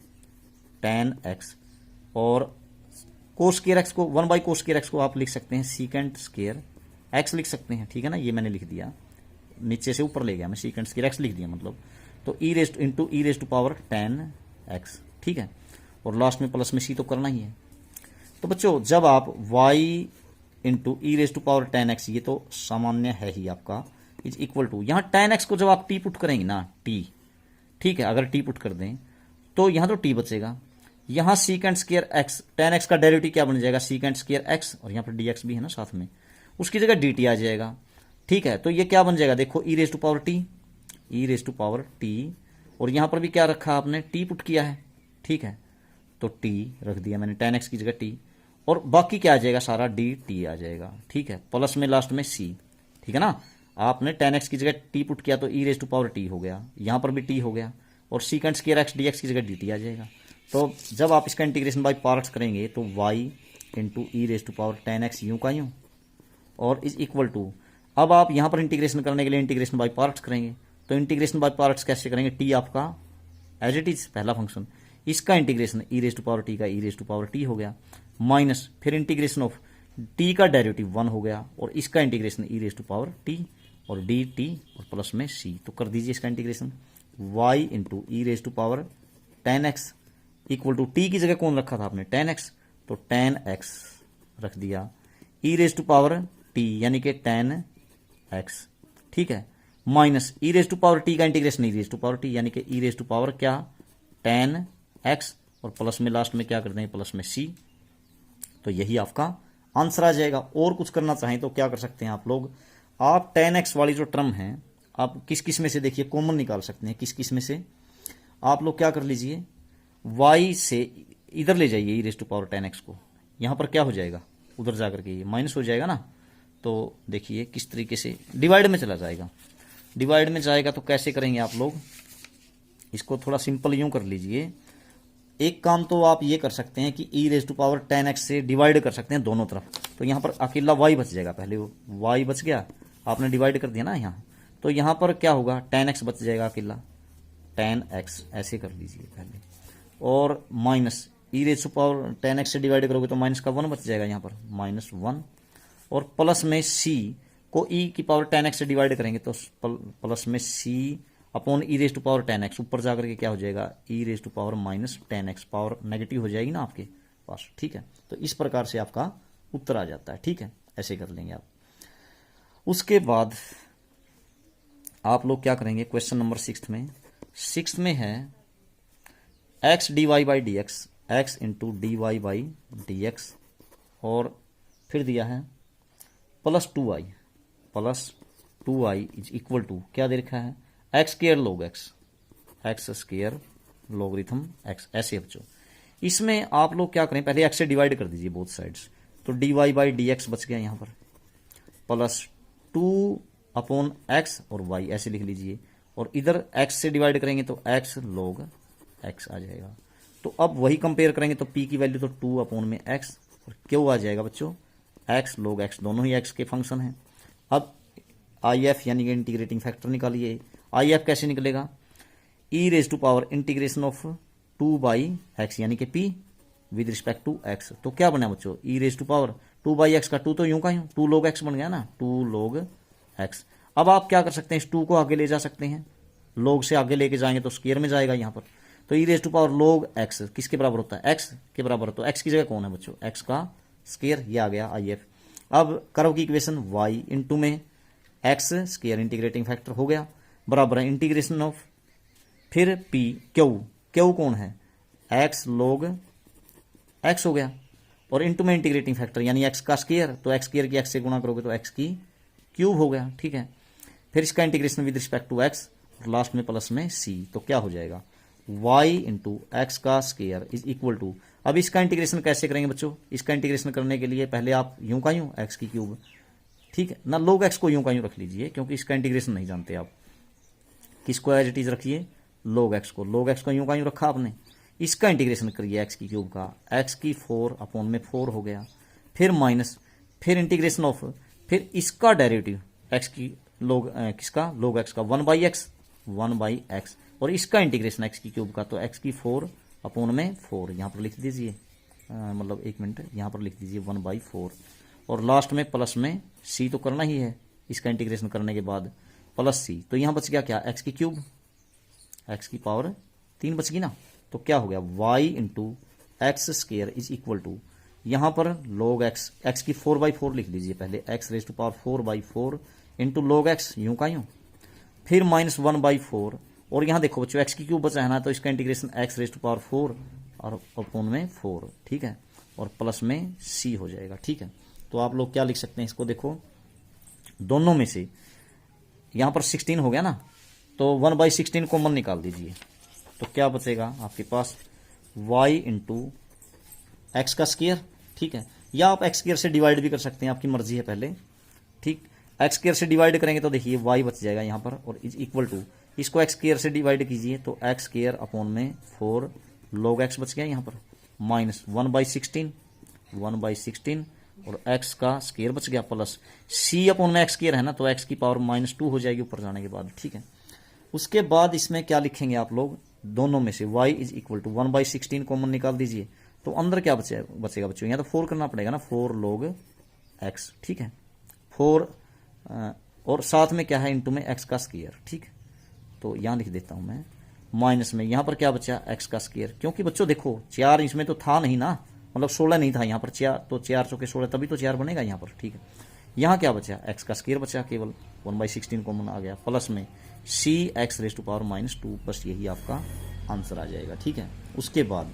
A: tan x, और कोस स्क्वायर एक्स को 1 बाई कोस स्क्वायर एक्स को आप लिख सकते हैं सीकेंट स्क्वायर एक्स लिख सकते हैं, ठीक है ना, ये मैंने लिख दिया, नीचे से ऊपर ले गया मैं, सीकेंट स्क्वायर एक्स लिख दिया मतलब, तो e raise to power tan x, ठीक है, और लास्ट में प्लस में c तो करना ही है। तो बच्चों जब आप y into e raise to power tan x, ये तो सामान्य है ही आपका, इज इक्वल टू, यहाँ tan x को जब आप t पुट करेंगे ना, t, ठीक है, अगर t पुट कर दें तो यहाँ तो t बचेगा, यहाँ secant square x, tan x का डेरिवेटिव क्या बन जाएगा, सीकेंट स्क्वायर x, और यहाँ पर dx भी है ना साथ में, उसकी जगह dt आ जाएगा, ठीक है। तो ये क्या बन जाएगा देखो, e raise to power t, e raise to power t, और यहाँ पर भी क्या रखा आपने, t पुट किया है, ठीक है, तो t रख दिया मैंने, tan x की जगह t, और बाकी क्या आ जाएगा, सारा dt आ जाएगा, ठीक है, प्लस में लास्ट में c, ठीक है ना। आपने tan x की जगह t पुट किया तो e raise to power t हो गया, यहाँ पर भी t हो गया, और सीकेंट स्क्वायर x dx की जगह dt आ जाएगा। तो जब आप इसका इंटीग्रेशन बाय पार्ट्स करेंगे तो y into e raise to power tan x यूं का यूं, और इज इक्वल टू, अब आप यहाँ पर इंटीग्रेशन करने के लिए इंटीग्रेशन बाय पार्ट्स करेंगे, तो इंटीग्रेशन बाय पार्ट्स कैसे करेंगे, t आपका एज इट इज पहला फंक्शन, इसका integration e raise to power t का e raise to power t हो गया, माइनस फिर इंटीग्रेशन ऑफ t का डेरिवेटिव 1 हो गया, और इसका integration e raise to power t, और dt, और प्लस में c, तो कर दीजिए इसका integration, y into e raise to power tan x equal to t की जगह कौन रखा था आपने, tan x, तो tan x रख दिया, e raise to power t यानी कि tan x, ठीक है, minus e raise to power t का integration e raise to power t यानी कि ई रेज टू पावर क्या, tan x, और प्लस में लास्ट में क्या कर देंगे, प्लस में c, तो यही आपका आंसर आ जाएगा। और कुछ करना चाहें तो क्या कर सकते हैं आप लोग, आप tan x वाली जो टर्म है आप किस किस में से देखिए कॉमन निकाल सकते हैं, किस किस में से, आप लोग क्या कर लीजिए, y से इधर ले जाइए ई रेज टू पावर 10x को, यहाँ पर क्या हो जाएगा, उधर जाकर के ये माइनस हो जाएगा ना। तो देखिए किस तरीके से डिवाइड में चला जाएगा, डिवाइड में जाएगा तो कैसे करेंगे आप लोग, इसको थोड़ा सिंपल यूं कर लीजिए। एक काम तो आप ये कर सकते हैं कि e raise to power 10x से डिवाइड कर सकते हैं दोनों तरफ, तो यहाँ पर अकेला y बच जाएगा, पहले वो y बच गया, आपने डिवाइड कर दिया ना यहाँ, तो यहाँ पर क्या होगा 10x बच जाएगा अकेला, 10x ऐसे कर लीजिए पहले, और minus e raise to power 10x से डिवाइड करोगे तो माइनस का 1 बच जाएगा यहाँ पर -1, और प्लस में c को e की पावर 10x से डिवाइड करेंगे तो प्लस में c upon e raise to power 10x, ऊपर जाकर के क्या हो जाएगा e raise to power -10x, power negative हो जाएगी ना आपके पास, ठीक है। तो इस प्रकार से आपका उत्तर आ जाता है, ठीक है, ऐसे कर लेंगे आप। उसके बाद आप लोग क्या करेंगे, क्वेश्चन नंबर 6 में है x dy by d x, x into d y by d x, और फिर दिया है plus two i is equal to, क्या दे रखा है x square log x, x square logarithm x, ऐसे बच्चों। इसमें आप लोग क्या करें, पहले एक्स से डिवाइड कर दीजिए बोथ साइड्स, तो d y by d x बच गया यहाँ पर, प्लस 2 अपॉन एक्स और वाई ऐसे लिख लीजिए, और इधर एक्स से डिवाइड करेंगे तो एक्स लॉग एक्स आ जाएगा। तो अब वही कंपेयर करेंगे तो p की वैल्यू तो 2 अपॉन में x, और क्यू आ जाएगा बच्चों x log x, दोनों ही x के फंक्शन हैं। अब IF यानी कि इंटीग्रेटिंग फैक्टर निकालिए, IF कैसे निकलेगा, e raise to power integration of 2 by x यानी कि p with respect to x, तो क्या बना बच्चों e raise to power 2 by x का 2 तो यूं का यूं 2 log x बन गया ना, 2 log x। अब आप क्या कर सकते हैं, इस 2 को आगे ले जा सकते हैं, log से आगे लेके जाएंगे तो स्क्वायर में जाएगा यहाँ पर, तो e raise to power log x किसके बराबर होता है, x के बराबर, तो x की जगह कौन है बच्चों, x का स्क्वायर, ये आ गया IF। अब कर्व की इक्वेशन y इंटू में x स्क्वायर इंटीग्रेटिंग फैक्टर हो गया, बराबर है इंटीग्रेशन ऑफ फिर p क्यू कौन है x log x हो गया, और इंटू में इंटीग्रेटिंग फैक्टर यानी x का स्क्वायर, तो x स्क्वायर की x से गुणा करोगे तो x की क्यूब हो गया, ठीक है। फिर इसका integration with respect to x, और लास्ट में प्लस में c, तो क्या हो जाएगा y इंटू एक्स का स्क्वायर इज इक्वल टू, अब इसका इंटीग्रेशन कैसे करेंगे बच्चों, इसका इंटीग्रेशन करने के लिए पहले आप यूं का यूं एक्स की क्यूब, ठीक है ना, log x को यूं का यूं रख लीजिए क्योंकि इसका इंटीग्रेशन नहीं जानते आप, किसको एज इट इज रखिए log x को यूं का यूं रखा आपने, इसका इंटीग्रेशन करिए x की क्यूब का, x की 4 अपॉन में 4 हो गया, फिर माइनस, फिर इंटीग्रेशन ऑफ, फिर इसका डेरिवेटिव x की log किसका log x का 1 बाई एक्स, और इसका इंटीग्रेशन x की क्यूब का, तो x की 4 अपॉन में 4 यहाँ पर लिख दीजिए, मतलब 1 मिनट यहाँ पर लिख दीजिए 1/4, और लास्ट में प्लस में c तो करना ही है, इसका इंटीग्रेशन करने के बाद प्लस c, तो यहाँ बच गया क्या x की क्यूब, x की पावर 3 बच गई ना, तो क्या हो गया y into x square is equal to, यहाँ पर log x की 4/4 लिख लीजिए पहले, x raise to power 4/4 into log x यूं का यूं, फिर -1/4, और यहाँ देखो बच्चों x की क्यूब बचा है ना, तो इसका integration x raise to power 4 और अपॉन में 4, ठीक है, और प्लस में c हो जाएगा, ठीक है। तो आप लोग क्या लिख सकते हैं इसको, देखो दोनों में से यहाँ पर 16 हो गया ना, तो 1/16 कॉमन निकाल दीजिए, तो क्या बचेगा आपके पास y इंटू एक्स का स्क्वायर, ठीक है, या आप एक्स स्क्वायर से डिवाइड भी कर सकते हैं, आपकी मर्जी है पहले, ठीक। एक्स स्क्वायर से डिवाइड करेंगे तो देखिए y बच जाएगा यहाँ पर, और इज इक्वल टू, इसको एक्स स्क्वायर से डिवाइड कीजिए तो एक्स स्क्वायर अपॉन में 4 log x बच गया यहाँ पर, माइनस 1/16 और x का स्क्वायर बच गया, प्लस c अपॉन में एक्स स्क्वायर है ना, तो x की पावर -2 हो जाएगी ऊपर जाने के बाद, ठीक है। उसके बाद इसमें क्या लिखेंगे आप लोग, दोनों में से y is equal to 1/16 common निकाल दीजिए, तो अंदर क्या बचेगा बच्चों, यहाँ तो 4 करना पड़ेगा ना, 4 log x, ठीक है, 4 और साथ में क्या है इंटू में x का स्क्वायर, ठीक है, तो यहाँ लिख देता हूं मैं, माइनस में यहाँ पर क्या बचा x का स्क्वायर, क्योंकि बच्चों देखो 4 इसमें तो था नहीं ना, मतलब 16 नहीं था यहाँ पर, 4 तो 4 चौके 16, तभी तो 4 बनेगा यहाँ पर, ठीक है। यहाँ क्या बचा x का स्क्वायर बचा केवल, 1/16 कॉमन आ गया, प्लस में c x raise to power -2, बस यही आपका आंसर आ जाएगा, ठीक है। उसके बाद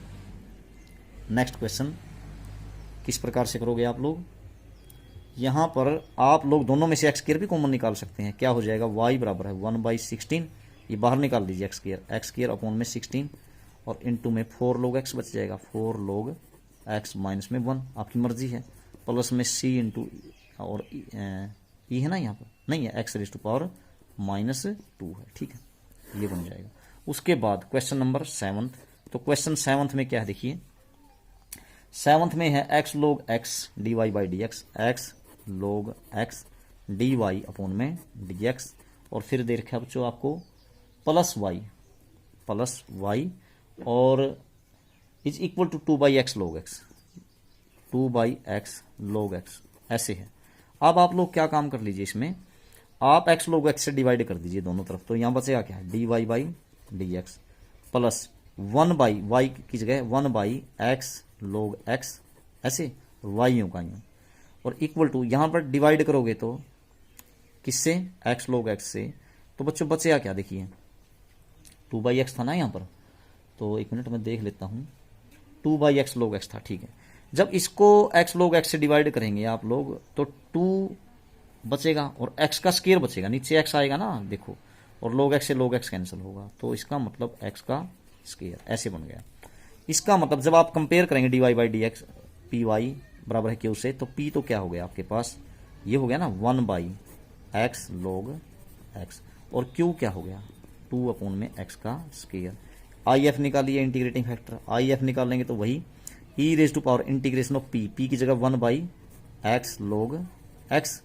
A: नेक्स्ट क्वेश्चन किस प्रकार से करोगे आप लोग, यहाँ पर आप लोग दोनों में से एक्स स्क्वायर भी कॉमन निकाल सकते हैं, क्या हो जाएगा y बराबर है 1/16, ये बाहर निकाल दीजिए एक्स स्क्वायर अपॉन में 16, और इनटू में 4 log x बच जाएगा, 4 log x माइनस में 1, आपकी मर्जी है, प्लस में c इंटू और ई है ना, यहाँ पर नहीं है, x रेज टू पावर -2 है, ठीक है, ये बन जाएगा। उसके बाद क्वेश्चन नंबर 7, तो क्वेश्चन 7 में क्या है देखिए, 7 में है x log x dy by d x, x log x dy upon में dx, और फिर दे रखा है बच्चों आपको प्लस वाई और is equal to 2 by x log x, 2 by x log x, ऐसे है। अब आप लोग क्या काम कर लीजिए, इसमें आप x log x से डिवाइड कर दीजिए दोनों तरफ, तो यहां बचेगा क्या, dy by d x plus 1 by y की जगह 1 बाई x log x, ऐसे y यूं का यूं, और इक्वल टू यहां पर डिवाइड करोगे तो किससे, x log x से, तो बच्चों बचेगा क्या देखिए, 2 बाई एक्स था ना यहाँ पर, तो एक मिनट में देख लेता हूँ, 2 बाई एक्स log x था, ठीक है। जब इसको x log x से डिवाइड करेंगे आप लोग तो 2 बचेगा और x का स्केयर बचेगा, नीचे x आएगा ना देखो, और log x से log x कैंसिल होगा, तो इसका मतलब x का स्केयर, ऐसे बन गया। इसका मतलब जब आप कंपेयर करेंगे dy by d x p y बराबर है q से, तो p तो क्या हो गया आपके पास, ये हो गया ना 1 बाई एक्स log x, और q क्या हो गया 2 अपॉन में x का स्केयर। IF निकालिए इंटीग्रेटिंग फैक्टर, IF निकालेंगे तो वही e raise to power integration of p की जगह 1 बाई एक्स log x,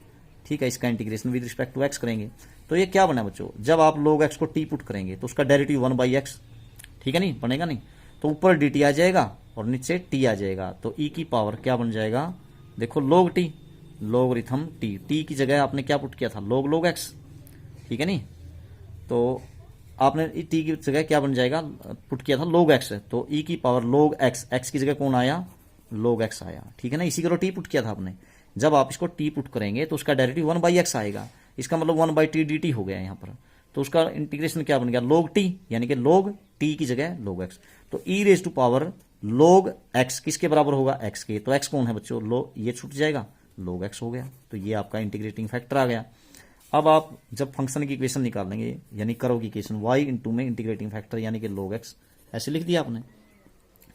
A: ठीक है, इसका integration with respect to x करेंगे, तो ये क्या बना बच्चों, जब आप log x को t पुट करेंगे तो उसका डेरिवेटिव 1 बाई एक्स, ठीक है, नहीं बनेगा नहीं, तो ऊपर dt आ जाएगा और नीचे t आ जाएगा, तो e की पावर क्या बन जाएगा देखो log t, लोगरिथम t की जगह आपने क्या पुट किया था log x, ठीक है नहीं, तो आपने t की जगह क्या बन जाएगा पुट किया था log x, तो e की पावर log x की जगह कौन आया log x आया, ठीक है ना, इसी को t पुट किया था आपने। जब आप इसको t पुट करेंगे तो उसका डेरिवेटिव 1 बाई एक्स आएगा, इसका मतलब 1 बाई टी डी टी हो गया यहाँ पर, तो उसका इंटीग्रेशन क्या बन गया log t, यानी कि log t की जगह log x, तो e raise to power log x किसके बराबर होगा x के, तो x कौन है बच्चों ये छूट जाएगा log x हो गया, तो ये आपका इंटीग्रेटिंग फैक्टर आ गया। अब आप जब फंक्शन की इक्वेशन निकालेंगे यानी करोगे इक्वेशन y इंटू में इंटीग्रेटिंग फैक्टर यानी कि log x, ऐसे लिख दिया आपने,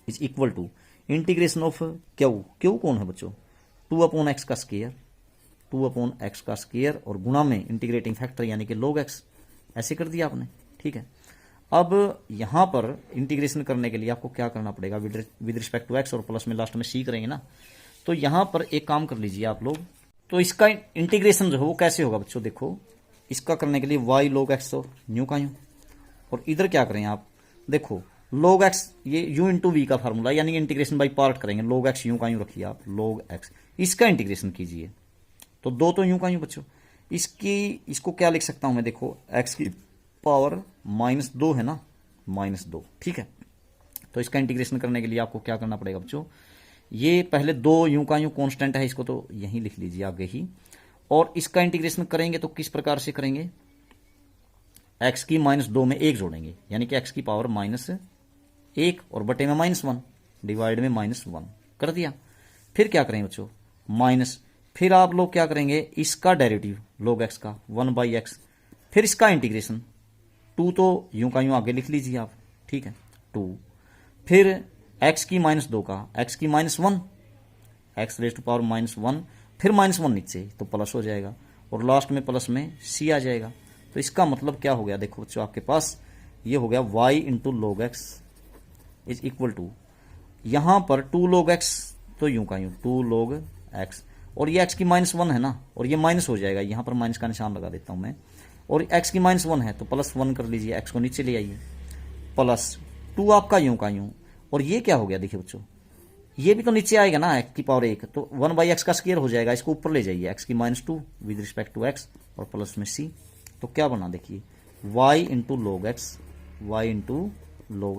A: is equal to integration of q कौन है बच्चों 2 अपॉन एक्स का स्केयर, 2 अपॉन एक्स का स्केयर और गुणा में इंटीग्रेटिंग फैक्टर यानी कि log x, ऐसे कर दिया आपने, ठीक है। अब यहां पर इंटीग्रेशन करने के लिए आपको क्या करना पड़ेगा विद रिस्पेक्ट टू x, और प्लस में लास्ट में c करेंगे ना, तो यहां पर एक काम कर लीजिए आप लोग, तो इसका इंटीग्रेशन जो है वो कैसे होगा बच्चों, देखो इसका करने के लिए y log x तो न्यू का यूं, और इधर क्या करें आप देखो log x ये u इंटू वी का फार्मूला, यानी कि इंटीग्रेशन बाई पार्ट करेंगे, log x यूं का यूं रखिए आप log x, इसका इंटीग्रेशन कीजिए, तो 2 तो यूं का यूं बच्चों, इसको क्या लिख सकता हूं मैं देखो x की पावर -2 है ना, -2, ठीक है। तो इसका इंटीग्रेशन करने के लिए आपको क्या करना पड़ेगा बच्चों, ये पहले 2 यूं का यूं कांस्टेंट है, इसको तो यहीं लिख लीजिए आगे ही, और इसका इंटीग्रेशन करेंगे तो किस प्रकार से करेंगे, x की -2 में 1 जोड़ेंगे, यानी कि x की पावर -1 और बटे में -1 डिवाइड में -1 कर दिया। फिर क्या करेंगे बच्चों माइनस, फिर आप लोग क्या करेंगे इसका डेरिवेटिव log x का 1 बाई एक्स, फिर इसका इंटीग्रेशन 2 तो यूं का यूं आगे लिख लीजिए आप, ठीक है 2, फिर x की -2 का x की -1, x रेज टू पावर -1, फिर -1 नीचे तो प्लस हो जाएगा, और लास्ट में प्लस में c आ जाएगा। तो इसका मतलब क्या हो गया देखो बच्चों, आपके पास ये हो गया y into log x is equal to, यहां पर 2 log x तो यूं का यूं 2 log x, और ये x की -1 है ना, और ये माइनस हो जाएगा, यहां पर माइनस का निशान लगा देता हूं मैं, और x की -1 है तो +1 कर लीजिए, x को नीचे ले आइए, प्लस 2 आपका यूं का यूं, और ये क्या हो गया देखिए बच्चों, ये भी तो नीचे आएगा ना x की पावर 1, तो 1 बाई एक्स का स्क्वायर हो जाएगा, इसको ऊपर ले जाइए x की -2 विद रिस्पेक्ट टू x और प्लस में c, तो क्या बना देखिए y into log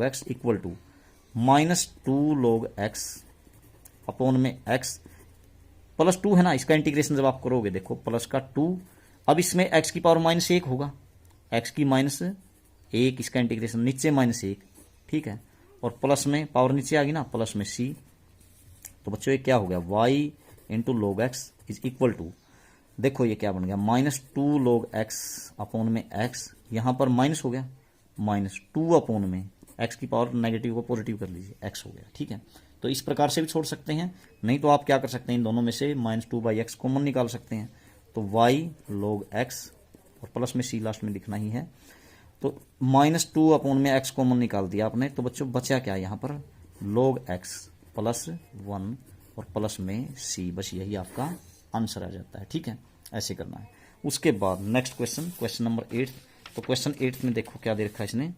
A: x equal to -2 log x upon में x प्लस 2 है ना, इसका इंटीग्रेशन जब आप करोगे देखो प्लस का 2, अब इसमें x की पावर -1 होगा, x की -1 इसका इंटीग्रेशन नीचे -1, ठीक है, और प्लस में पावर नीचे आ गई ना प्लस में c, तो बच्चों ये क्या हो गया y into log x is equal to, देखो ये क्या बन गया -2 log x अपॉन में x, यहां पर माइनस हो गया -2 अपॉन में एक्स की पावर नेगेटिव को पॉजिटिव कर लीजिए, एक्स हो गया, ठीक है। तो इस प्रकार से भी छोड़ सकते हैं, नहीं तो आप क्या कर सकते हैं, इन दोनों में से -2/x कॉमन निकाल सकते हैं, तो y log x और प्लस में c लास्ट में लिखना ही है। तो -2 अपॉन में x कॉमन निकाल दिया आपने, तो बच्चों बचा क्या यहाँ पर, log x +1 और प्लस में c, बस यही आपका आंसर आ जाता है, ठीक है। ऐसे करना है। उसके बाद नेक्स्ट क्वेश्चन, क्वेश्चन नंबर 8। तो क्वेश्चन 8 में देखो क्या दे रखा है इसने,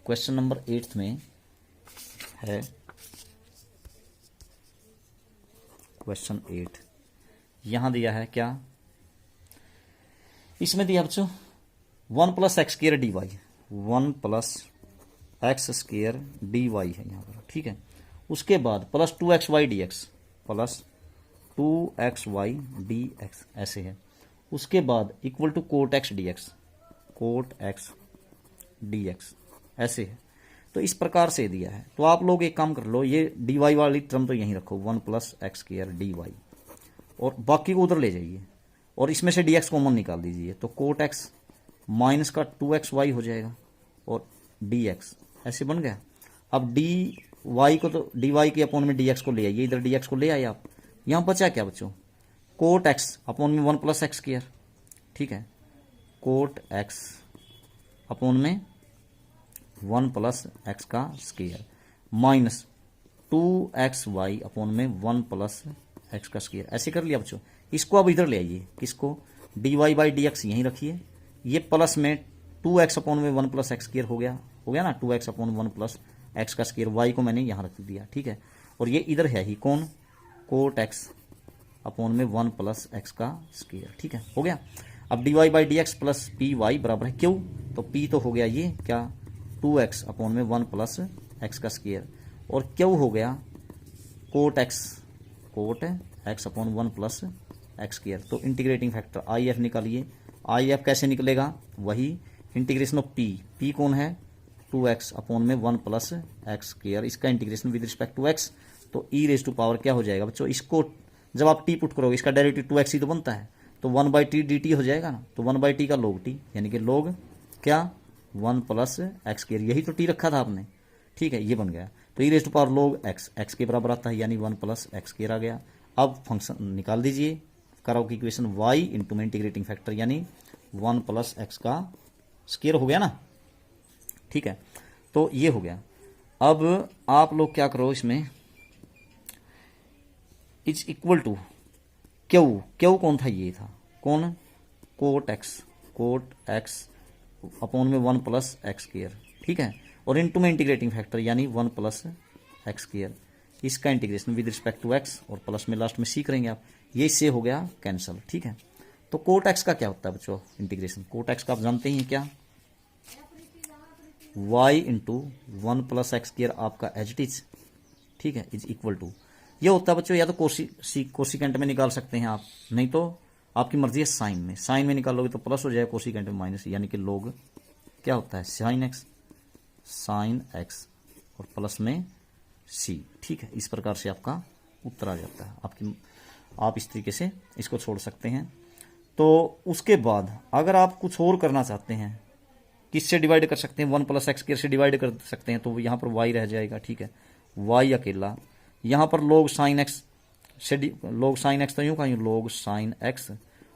A: क्वेश्चन नंबर 8 में है क्वेश्चन 8, यहां दिया है क्या, इसमें दिया बच्चों 1 + x² dy, 1 + x² dy है यहाँ पर, ठीक है। उसके बाद +2xy dx, +2xy dx ऐसे है। उसके बाद equal to cot x dx, cot x dx ऐसे है। तो इस प्रकार से दिया है। तो आप लोग एक काम कर लो, ये dy वाली टर्म तो यहीं रखो, 1 + x² dy, और बाकी को उधर ले जाइए और इसमें से dx कॉमन निकाल दीजिए, तो कोट x माइनस का 2xy हो जाएगा और dx ऐसे बन गया। अब dy को तो dy के अपॉन में dx को ले आइए, इधर dx को ले आइए आप, यहां बचा क्या बच्चों, कोट x अपॉन में 1 + x², ठीक है, कोट x अपॉन में 1 + x² माइनस 2xy अपॉन में 1 + x², ऐसे कर लिया बच्चों। इसको अब इधर ले आइए, किसको, dy/dx यहीं रखिए, ये प्लस में 2x अपॉन में 1 + x² हो गया ना, 2x अपॉन 1 + x², y को मैंने यहाँ रख दिया, ठीक है। और ये इधर है ही कौन, कोट x अपॉन में 1 + x², ठीक है, हो गया। अब dy/dx + py बराबर है q, तो p तो हो गया ये क्या, 2x अपॉन में 1 + x², और q हो गया कोट x अपॉन 1 + x²। तो इंटीग्रेटिंग फैक्टर IF निकालिए, IF कैसे निकलेगा, वही इंटीग्रेशन ऑफ p कौन है, 2x अपॉन में 1 + x², इसका integration with respect to x, तो e⁻⁴ क्या हो जाएगा बच्चों, इसको जब आप t पुट करोगे, इसका डेरिवेटिव 2x ही तो बनता है, तो 1/t dt हो जाएगा ना, तो 1/t का log t, यानी कि log क्या 1 + x², यही तो t रखा था आपने, ठीक है, ये बन गया। तो e⁻⁴ log x के बराबर आता है, यानी 1 + x² आ गया। अब फंक्शन निकाल दीजिए, कराओ की इक्वेशन y इंटू में इंटीग्रेटिंग फैक्टर, यानी 1 + x² हो गया ना, ठीक है। तो ये हो गया। अब आप लोग क्या करो, इसमें इज इक्वल टू क्यू कौन था, ये था कौन, कोट x अपॉन में 1 + x², ठीक है, और इनटू में इंटीग्रेटिंग फैक्टर यानी 1 + x², इसका integration with respect to x, और प्लस में लास्ट में c करेंगे आप, ये इससे हो गया कैंसिल, ठीक है। तो कोट x का क्या होता है बच्चों, इंटीग्रेशन कोट x का आप जानते ही हैं क्या, y इंटू 1 + x² आपका एज इट इज, ठीक है, इज इक्वल टू, ये होता है बच्चों, या तो कोसिकेंट में निकाल सकते हैं आप, नहीं तो आपकी मर्जी है साइन में निकालोगे तो प्लस हो जाएगा, कोसिकेंट में माइनस, यानी कि लोग क्या होता है साइन x और प्लस में c, ठीक है। इस प्रकार से आपका उत्तर आ जाता है, आप इस तरीके से इसको छोड़ सकते हैं। तो उसके बाद अगर आप कुछ और करना चाहते हैं, किससे डिवाइड कर सकते हैं, 1 + x² से डिवाइड कर सकते हैं, तो यहाँ पर y रह जाएगा, ठीक है, y अकेला, यहाँ पर log sin x से log sin x तो यूँ कहीं log sin x,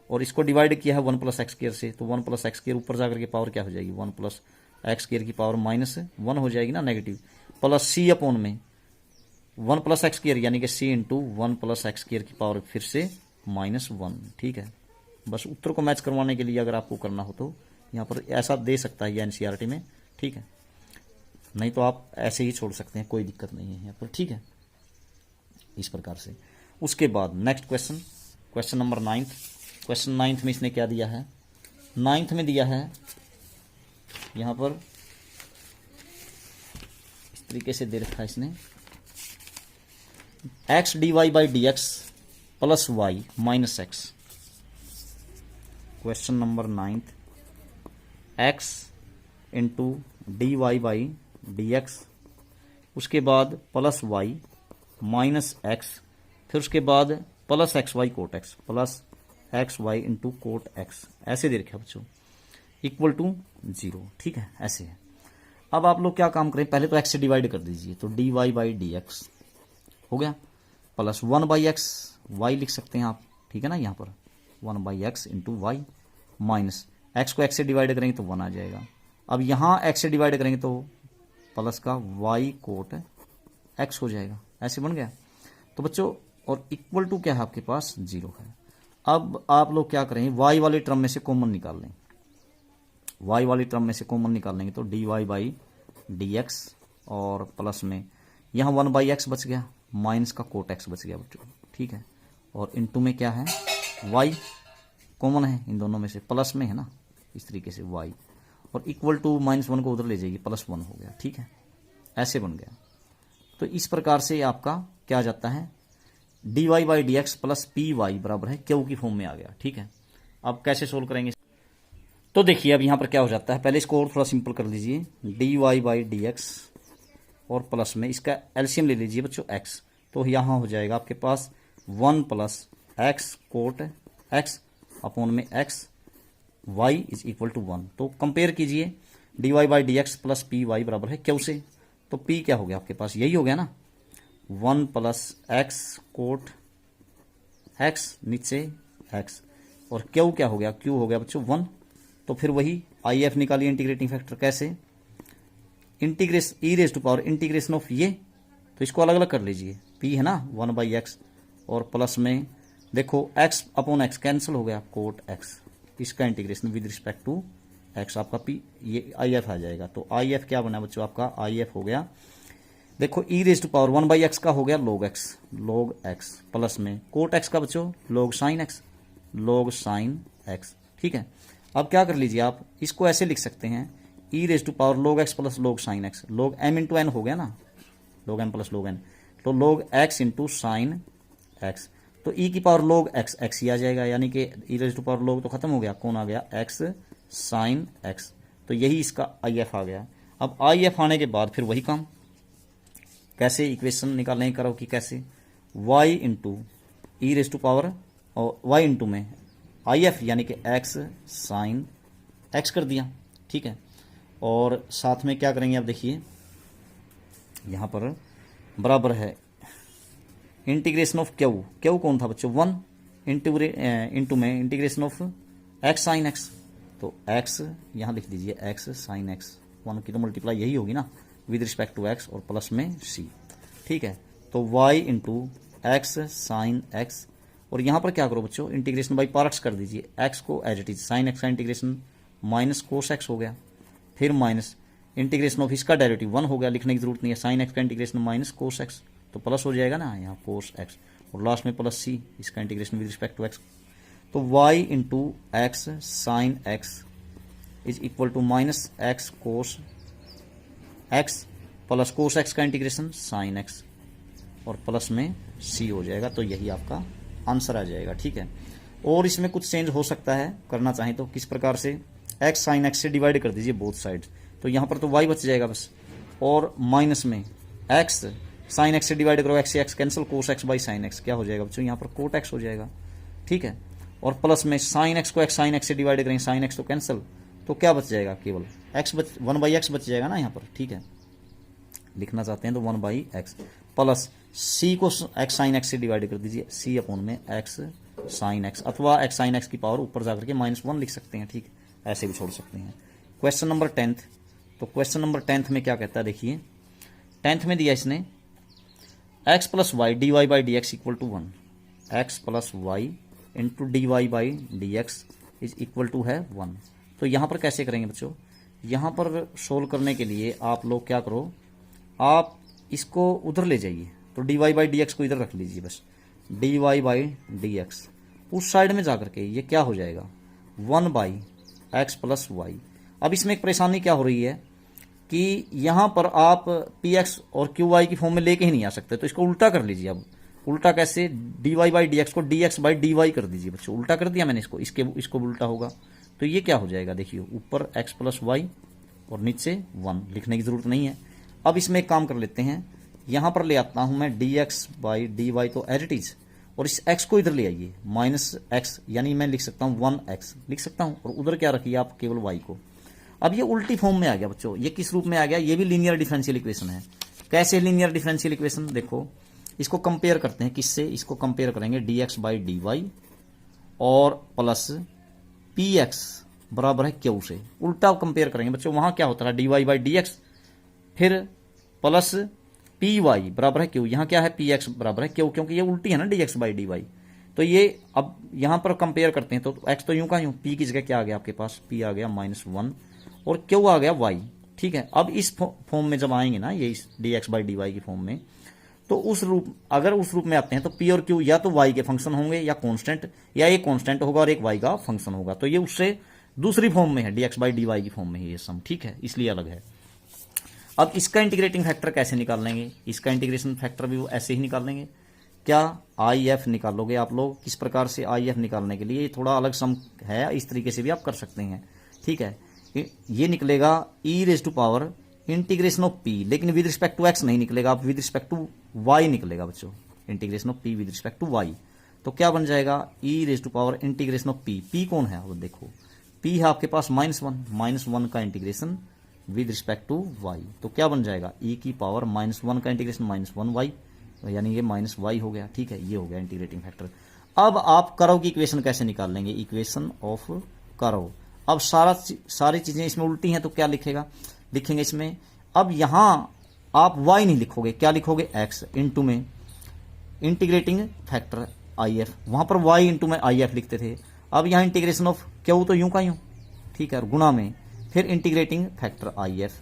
A: और इसको डिवाइड किया है 1 + x² से, तो 1 + x² ऊपर जाकर के पावर क्या हो जाएगी, 1 + x² की पावर -1 हो जाएगी ना, नेगेटिव, प्लस c अपॉन में 1 + x², यानी कि c इंटू 1 + x² की पावर फिर से -1, ठीक है। बस उत्तर को मैच करवाने के लिए अगर आपको करना हो तो यहाँ पर ऐसा दे सकता है या एनसीईआरटी में, ठीक है, नहीं तो आप ऐसे ही छोड़ सकते हैं, कोई दिक्कत नहीं है यहाँ पर, ठीक है, इस प्रकार से। उसके बाद नेक्स्ट क्वेश्चन नंबर 9। क्वेश्चन 9 में इसने क्या दिया है, 9 में दिया है यहाँ पर इस तरीके से दे रखा है इसने, x dy/dx + y - x। Question number 9, x into dy/dx, उसके बाद प्लस y माइनस x, फिर उसके बाद plus xy cot x, plus xy into cot x, ऐसे दे रखे बच्चों, इक्वल टू 0, ठीक है, ऐसे है। अब आप लोग क्या काम करें, पहले तो x से डिवाइड कर दीजिए, तो dy बाई डी एक्स हो गया, प्लस 1 बाई एक्स, वाई लिख सकते हैं आप, ठीक है ना, यहाँ पर 1 by x into y, minus x को x से डिवाइड करेंगे तो 1 आ जाएगा। अब यहाँ x से डिवाइड करेंगे तो प्लस का y कोट x हो जाएगा, ऐसे बन गया। तो बच्चों और इक्वल टू क्या है आपके पास, 0 है। अब आप लोग क्या करें, y वाले टर्म में से कॉमन निकाल लें, y वाली टर्म में से कॉमन निकाल लेंगे तो dy बाई डी एक्स और प्लस में यहाँ 1 बाई एक्स बच गया, माइनस का कोट एक्स बच गया बच्चों, ठीक है। और इनटू में क्या है, y कॉमन है इन दोनों में से, प्लस में है ना, इस तरीके से y, और इक्वल टू -1 को उधर ले जाइए, +1 हो गया, ठीक है, ऐसे बन गया। तो इस प्रकार से आपका क्या आ जाता है, dy by d x plus p y बराबर है क्यू की फॉर्म में आ गया, ठीक है। अब कैसे सोल्व करेंगे, तो देखिए अब यहां पर क्या हो जाता है, पहले इसको और थोड़ा सिंपल कर लीजिए, dy बाई डी एक्स और प्लस में इसका एलसीएम ले लीजिए बच्चों x, तो यहां हो जाएगा आपके पास 1 plus x cot x upon में x y is equal to 1। तो कंपेयर कीजिए dy by d x plus p y बराबर है क्यू से, तो p क्या हो गया आपके पास, यही हो गया ना, 1 प्लस एक्स कोट x नीचे x, और q क्या हो गया, q हो गया बच्चों 1। तो फिर वही IF निकालिए इंटीग्रेटिंग फैक्टर, कैसे, integrates e raise to power integration of ये, तो इसको अलग अलग कर लीजिए, p है ना 1 बाई एक्स, और प्लस में देखो x अपॉन x कैंसिल हो गया, कोट x, इसका integration with respect to x, आपका p ये IF आ जाएगा। तो IF क्या बना बच्चों, आपका IF हो गया, देखो e raise to power 1 by x का हो गया log x प्लस में कोट x का बच्चों log sin x, ठीक है। अब क्या कर लीजिए आप, इसको ऐसे लिख सकते हैं, e raise to power log x plus log sin x, log m into n हो गया ना, log m plus log n, तो log x into sine x, तो e की पावर log x x ही आ जाएगा, यानी कि e raise to power log तो खत्म हो गया, कौन आ गया, x साइन x, तो यही इसका IF आ गया। अब IF आने के बाद फिर वही काम, कैसे इक्वेशन निकालने करो कि कैसे, y into e raise to power और y इंटू में IF यानी कि x साइन x कर दिया, ठीक है। और साथ में क्या करेंगे आप देखिए, यहाँ पर बराबर है इंटीग्रेशन ऑफ क्यू कौन था बच्चों, 1 इंटू में integration of x sine x, तो x यहाँ लिख दीजिए x साइन x, 1 की तो मल्टीप्लाई यही होगी ना विद रिस्पेक्ट टू x, और प्लस में c, ठीक है। तो y into x sine x, और यहाँ पर क्या करो बच्चों, इंटीग्रेशन बाई पार्ट्स कर दीजिए, x को as it is, sine x का इंटीग्रेशन माइनस कोस x हो गया, फिर माइनस इंटीग्रेशन ऑफ इसका डेरिवेटिव 1 हो गया, लिखने की जरूरत नहीं है, साइन x का इंटीग्रेशन माइनस कोस x, तो प्लस हो जाएगा ना यहाँ कोस x, और लास्ट में प्लस c, इसका integration with respect to x, तो y into x sine x is equal to minus x cos x plus cos x का इंटीग्रेशन साइन x, और प्लस में c हो जाएगा, तो यही आपका आंसर आ जाएगा, ठीक है। और इसमें कुछ चेंज हो सकता है, करना चाहें तो किस प्रकार से, x साइन x से डिवाइड कर दीजिए बोथ साइड्स, तो यहाँ पर तो y बच जाएगा बस, और माइनस में x साइन x से डिवाइड करो, x से x cancel, cos x by sine x क्या हो जाएगा बच्चों, यहाँ पर कोट x हो जाएगा, ठीक है। और प्लस में साइन x को x साइन x से डिवाइड करेंगे, साइन x तो कैंसिल, तो क्या बच जाएगा, केवल x बच 1 बाई एक्स बच जाएगा ना यहाँ पर, ठीक है। लिखना चाहते हैं तो 1 बाई एक्स, प्लस c को x साइन x से डिवाइड कर दीजिए, c अपॉन में x साइन x, अथवा x साइन x की पावर ऊपर जाकर के -1 लिख सकते हैं, ठीक है, ऐसे भी छोड़ सकते हैं। क्वेश्चन नंबर 10th, तो क्वेश्चन नंबर 10th में क्या कहता है देखिए, 10th में दिया इसने x plus y d y by d x equal to 1, x plus y into d y by d x is equal to है 1। तो यहाँ पर कैसे करेंगे बच्चों, यहाँ पर सोल्व करने के लिए आप लोग क्या करो, आप इसको उधर ले जाइए, तो d y by d x को इधर रख लीजिए बस, d y by d x, उस साइड में जाकर के ये क्या हो जाएगा 1 बाई एक्स प्लस वाई। अब इसमें एक परेशानी क्या हो रही है कि यहाँ पर आप पी एक्स और क्यू वाई की फॉर्म में लेके ही नहीं आ सकते, तो इसको उल्टा कर लीजिए। अब उल्टा कैसे, d y by d x को d x by d y कर दीजिए बच्चों, उल्टा कर दिया मैंने इसको, इसको उल्टा होगा, तो ये क्या हो जाएगा देखिए, ऊपर एक्स प्लस वाई और नीचे 1, लिखने की जरूरत नहीं है। अब इसमें एक काम कर लेते हैं, यहाँ पर ले आता हूँ मैं d x by d y, तो एज इट इज, और इस x को इधर ले आइए माइनस एक्स, यानी मैं लिख सकता हूँ 1x लिख सकता हूँ, और उधर क्या रखिए आप केवल y को। अब ये उल्टी फॉर्म में आ गया बच्चों, ये किस रूप में आ गया, ये भी लीनियर डिफरेंशियल इक्वेशन है। कैसे लीनियर डिफरेंशियल इक्वेशन, देखो इसको कंपेयर करते हैं किससे, इसको कंपेयर करेंगे dx बाई डी वाई और प्लस पी एक्स बराबर है क्यू से, उल्टा कंपेयर करेंगे बच्चों। वहां क्या होता है d y by d x, फिर प्लस पी वाई बराबर है क्यू, यहाँ क्या है पी एक्स बराबर है क्यू, क्योंकि ये उल्टी है ना d x by d y. तो ये अब यहां पर कंपेयर करते हैं तो एक्स तो यूं का यूं, पी की जगह क्या आ गया आपके पास, पी आ गया -1 और क्यू आ गया वाई। ठीक है, अब इस फॉर्म में जब आएंगे ना ये d x by d y की फॉर्म में, तो उस रूप, अगर उस रूप में आते हैं तो पी और क्यू या तो वाई के फंक्शन होंगे या कांस्टेंट, या एक कांस्टेंट होगा और एक वाई का फंक्शन होगा। तो ये उससे दूसरी फॉर्म में है, d x by d y की फॉर्म में है ये सम। ठीक है, इसलिए अलग है। अब इसका इंटीग्रेटिंग फैक्टर कैसे निकाल लेंगे, इसका इंटीग्रेशन फैक्टर भी वो ऐसे ही निकाल लेंगे। क्या आई एफ निकालोगे आप लोग, किस प्रकार से आई एफ निकालने के लिए, ये थोड़ा अलग सम है, इस तरीके से भी आप कर सकते हैं। ठीक है, ये निकलेगा e raise to power integration of p, लेकिन विद रिस्पेक्ट टू एक्स नहीं निकलेगा, आप विद रिस्पेक्ट टू वाई निकलेगा बच्चों, integration of p with respect to y. तो क्या बन जाएगा e raise to power integration of p, p कौन है, अब देखो पी है आपके पास -1 का integration with respect to y, तो क्या बन जाएगा ई की पावर -1 का इंटीग्रेशन -1 वाई, यानी ये -y हो गया। ठीक है, ये हो गया इंटीग्रेटिंग फैक्टर। अब आप कर्व की इक्वेशन कैसे निकाल लेंगे, इक्वेशन ऑफ कर्व। अब सारी चीजें इसमें उल्टी हैं तो क्या लिखेंगे इसमें, अब यहां आप y नहीं लिखोगे, क्या लिखोगे x इंटू में इंटीग्रेटिंग फैक्टर आई एफ, वहां पर y इंटू में आई एफ लिखते थे। अब यहां इंटीग्रेशन ऑफ क्यू तो यूं का यूं, ठीक है, गुणा में फिर इंटीग्रेटिंग फैक्टर आई एफ।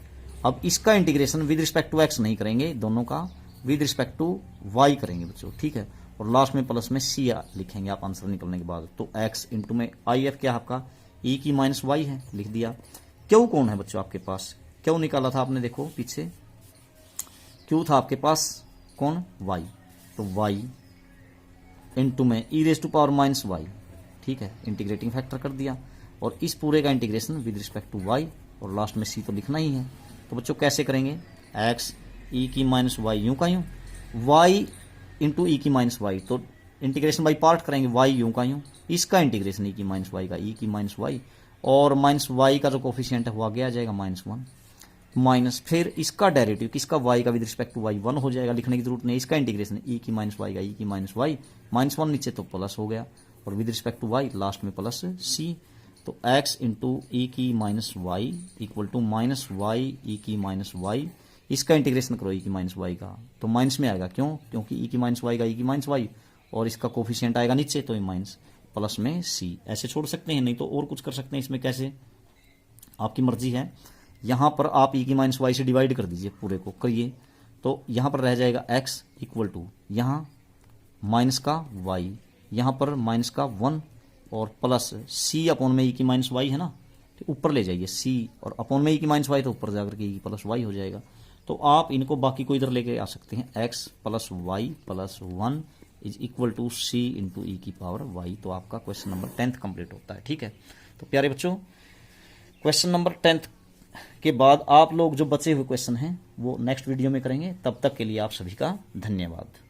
A: अब इसका integration with respect to x नहीं करेंगे, दोनों का विद रिस्पेक्ट टू y करेंगे बच्चों। ठीक है, और लास्ट में प्लस में c लिखेंगे आप आंसर निकलने के बाद। तो x इंटू में आई एफ क्या आपका e की -y है, लिख दिया। क्यू कौन है बच्चों आपके पास, क्यू निकाला था आपने, देखो पीछे क्यू था आपके पास कौन, y, तो y इंटू में e raise to power -y। ठीक है, इंटीग्रेटिंग फैक्टर कर दिया और इस पूरे का integration with respect to y और लास्ट में c तो लिखना ही है। तो बच्चों कैसे करेंगे, x e की -y यूं का यूं, y इंटू ई की -y, तो इंटीग्रेशन बाई पार्ट करेंगे, y यूं का यूं, इसका इंटीग्रेशन e की -y का, e की -y और -y का जो कोफिशिएंट है वो आगे आ जाएगा -1 माइनस, फिर इसका डेरिवेटिव किसका, y का विद रिस्पेक्ट टू y 1 हो जाएगा, लिखने की जरूरत नहीं, इसका इंटीग्रेशन e की -y का, e की -y -1 नीचे तो प्लस हो गया और with respect to y last में प्लस c। तो x इंटू ई की -y equal to -y e की -y, इसका इंटीग्रेशन करो e की -y का, तो माइनस में आएगा, क्यों, क्योंकि e की -y का e की -y और इसका कोफिशिएंट आएगा नीचे तो माइनस, प्लस में c। ऐसे छोड़ सकते हैं, नहीं तो और कुछ कर सकते हैं इसमें, कैसे आपकी मर्जी है। यहां पर आप e की -y से डिवाइड कर दीजिए, पूरे को करिए, तो यहां पर रह जाएगा x इक्वल टू यहां माइनस का y, यहां पर माइनस का 1 और प्लस c अपॉन में e की -y है ना, तो ऊपर ले जाइए c और अपॉन में e की -y, तो ऊपर जाकर के e प्लस y हो जाएगा। तो आप इनको बाकी को इधर लेके आ सकते हैं, x plus y plus 1 is equal to c into e की पावर y। तो आपका क्वेश्चन नंबर 10th कंप्लीट होता है। ठीक है, तो प्यारे बच्चों क्वेश्चन नंबर 10th के बाद आप लोग जो बचे हुए क्वेश्चन हैं वो नेक्स्ट वीडियो में करेंगे। तब तक के लिए आप सभी का धन्यवाद।